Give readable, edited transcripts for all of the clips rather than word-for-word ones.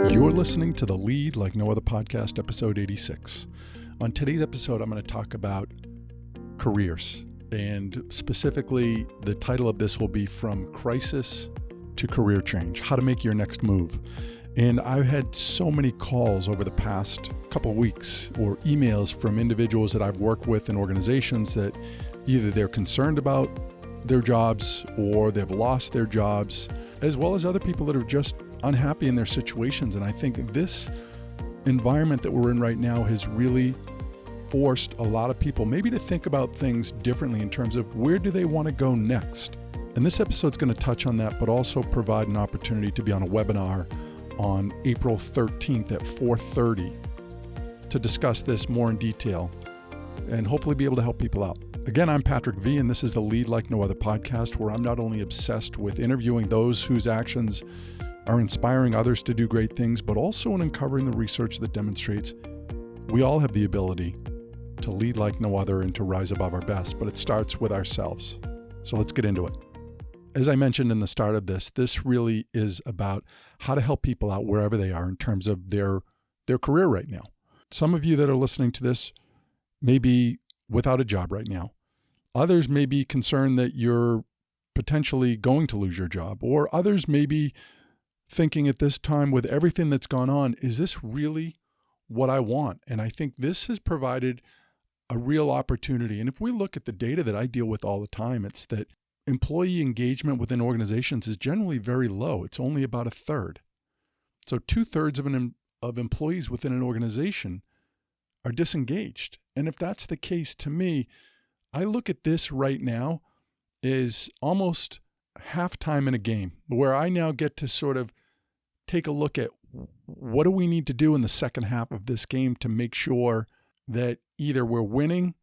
You're listening to the Lead Like No Other podcast, episode 86. On today's episode, I'm going to talk about careers. And specifically, the title of this will be From Crisis to Career Change, How to Make Your Next Move. And I've had so many calls over the past couple of weeks or emails from individuals that I've worked with in organizations that either they're concerned about their jobs or they've lost their jobs, as well as other people that are just unhappy in their situations. And I think this environment that we're in right now has really forced a lot of people maybe to think about things differently in terms of where do they want to go next. And this episode's going to touch on that, but also provide an opportunity to be on a webinar on April 13th at 4:30 to discuss this more in detail and hopefully be able to help people out. Again, I'm Patrick V, and this is the Lead Like No Other podcast, where I'm not only obsessed with interviewing those whose actions are inspiring others to do great things, but also in uncovering the research that demonstrates we all have the ability to lead like no other and to rise above our best, but it starts with ourselves. So let's get into it. As I mentioned in the start of this really is about how to help people out wherever they are in terms of their career right now. Some of you that are listening to this may be without a job right now. Others may be concerned that you're potentially going to lose your job, or others may be thinking at this time with everything that's gone on, is this really what I want? And I think this has provided a real opportunity. And if we look at the data that I deal with all the time, it's that employee engagement within organizations is generally very low. It's only about a third. So 2/3 of employees within an organization are disengaged. And if that's the case, to me, I look at this right now as almost halftime in a game, where I now get to sort of take a look at what do we need to do in the second half of this game to make sure that either we're winning,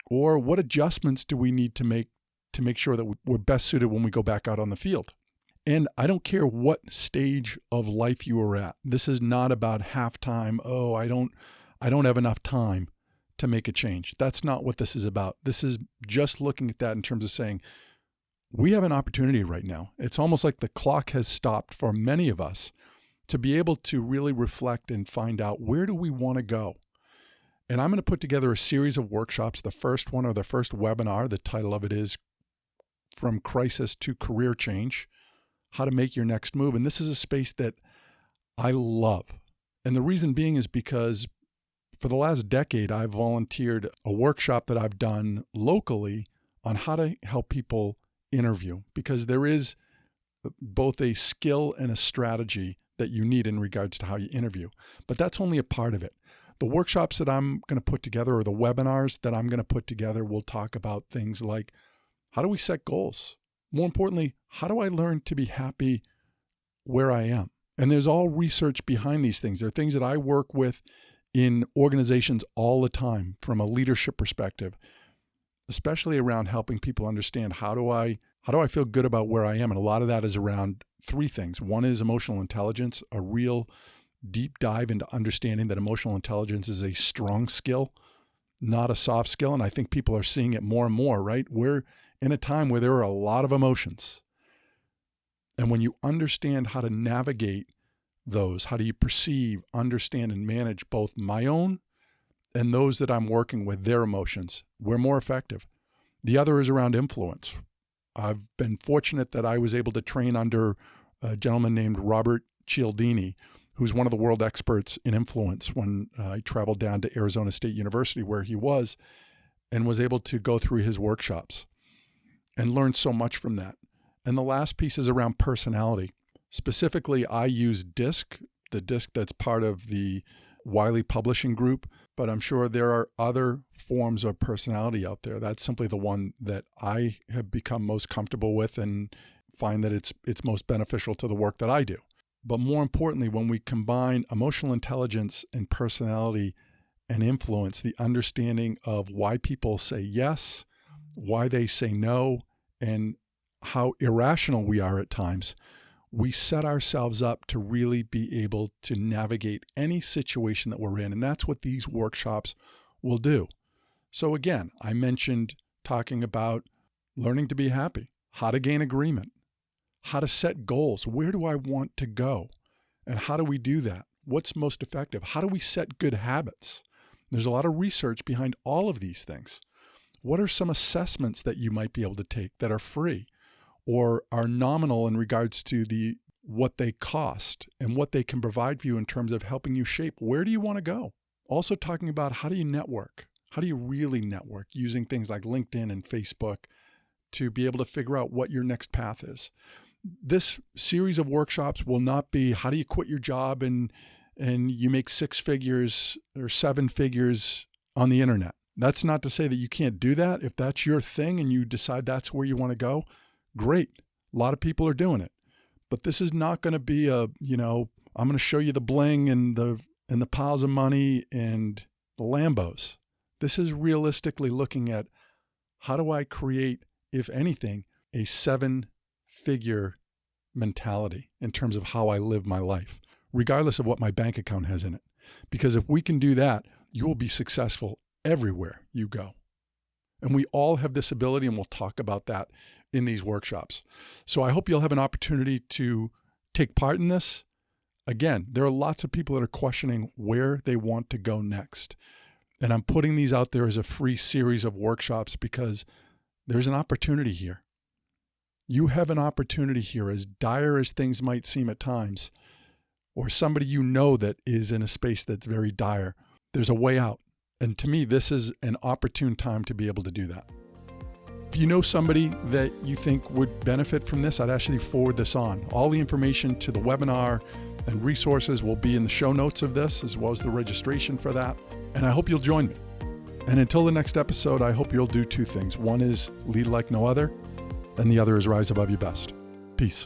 or what adjustments do we need to make sure that we're best suited when we go back out on the field. And I don't care what stage of life you are at. This is not about halftime. Oh, I don't have enough time to make a change. That's not what this is about. This is just looking at that in terms of saying, we have an opportunity right now. It's almost like the clock has stopped for many of us to be able to really reflect and find out, where do we want to go? And I'm going to put together a series of workshops. The first one, or the first webinar, the title of it is From Crisis to Career Change, How to Make Your Next Move. And this is a space that I love. And the reason being is because for the last decade, I've volunteered a workshop that I've done locally on how to help people interview, because there is both a skill and a strategy that you need in regards to how you interview. But that's only a part of it. The workshops that I'm going to put together, or the webinars that I'm going to put together, will talk about things like, how do we set goals? More importantly, how do I learn to be happy where I am? And there's all research behind these things. There are things that I work with in organizations all the time from a leadership perspective, especially around helping people understand how do I feel good about where I am? And a lot of that is around three things. One is emotional intelligence, a real deep dive into understanding that emotional intelligence is a strong skill, not a soft skill. And I think people are seeing it more and more, right? We're in a time where there are a lot of emotions. And when you understand how to navigate those, how do you perceive, understand, and manage both my own and those that I'm working with, their emotions, we're more effective. The other is around influence. I've been fortunate that I was able to train under a gentleman named Robert Cialdini, who's one of the world experts in influence, when I traveled down to Arizona State University where he was, and was able to go through his workshops and learn so much from that. And the last piece is around personality. Specifically, I use DISC, the DISC that's part of the Wiley Publishing Group, but I'm sure there are other forms of personality out there. That's simply the one that I have become most comfortable with and find that it's most beneficial to the work that I do. But more importantly, when we combine emotional intelligence and personality and influence, the understanding of why people say yes, why they say no, and how irrational we are at times, we set ourselves up to really be able to navigate any situation that we're in. And that's what these workshops will do. So again, I mentioned talking about learning to be happy, how to gain agreement, how to set goals. Where do I want to go? And how do we do that? What's most effective? How do we set good habits? There's a lot of research behind all of these things. What are some assessments that you might be able to take that are free or are nominal in regards to what they cost and what they can provide for you in terms of helping you shape where do you want to go? Also talking about how do you network? How do you really network using things like LinkedIn and Facebook to be able to figure out what your next path is? This series of workshops will not be how do you quit your job and you make 6 figures or 7 figures on the internet. That's not to say that you can't do that. If that's your thing and you decide that's where you want to go, great. A lot of people are doing it. But this is not going to be I'm going to show you the bling and the piles of money and the Lambos. This is realistically looking at how do I create, if anything, a 7-figure mentality in terms of how I live my life, regardless of what my bank account has in it. Because if we can do that, you will be successful everywhere you go. And we all have this ability, and we'll talk about that in these workshops. So I hope you'll have an opportunity to take part in this. Again, there are lots of people that are questioning where they want to go next. And I'm putting these out there as a free series of workshops because there's an opportunity here. You have an opportunity here, as dire as things might seem at times, or somebody you know that is in a space that's very dire. There's a way out. And to me, this is an opportune time to be able to do that. If you know somebody that you think would benefit from this, I'd actually forward this on. All the information to the webinar and resources will be in the show notes of this, as well as the registration for that. And I hope you'll join me. And until the next episode, I hope you'll do 2 things. One is lead like no other, and the other is rise above your best. Peace.